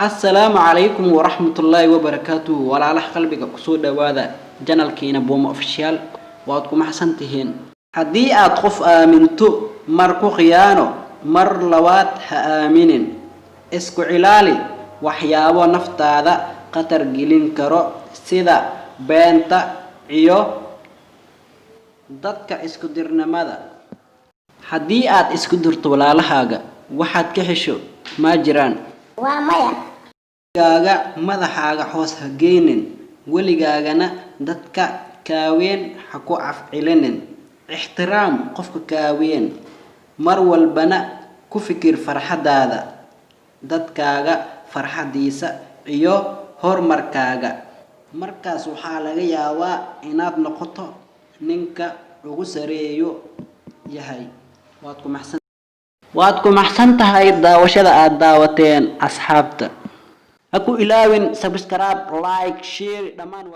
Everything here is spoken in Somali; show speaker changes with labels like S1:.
S1: السلام عليكم ورحمة الله وبركاته ولا على قلبك قصود هذا جنال كينا بوم أوفيشال وأتكم حسنتهن هدي أتخف آمنتو مركو خيانو مر لوات هآمنين اسكو علالي وحيابو نفتا هذا قطر جلين كرو سيدا بنتا عيو dadka isku dirnamada haddii aad isku dirto walaalahaaga waxaad ka hesho ma jiraan
S2: waa maya
S1: gaaga madaxaaga hoos ha geenin waligaagana dadka kaaween ha ku afcilinin ixtiraam qofka kaaween mar walbana ku fikir farxadaada dadkaaga farxadiisa iyo horumarkaaga markaas waxaa laga yaabaa inaad noqoto ninka ugu sareeyo yahay waad ku maxsan tahay daawashada aad daawateen asxaabta ha ku ilaawin subscribe like share dhamaan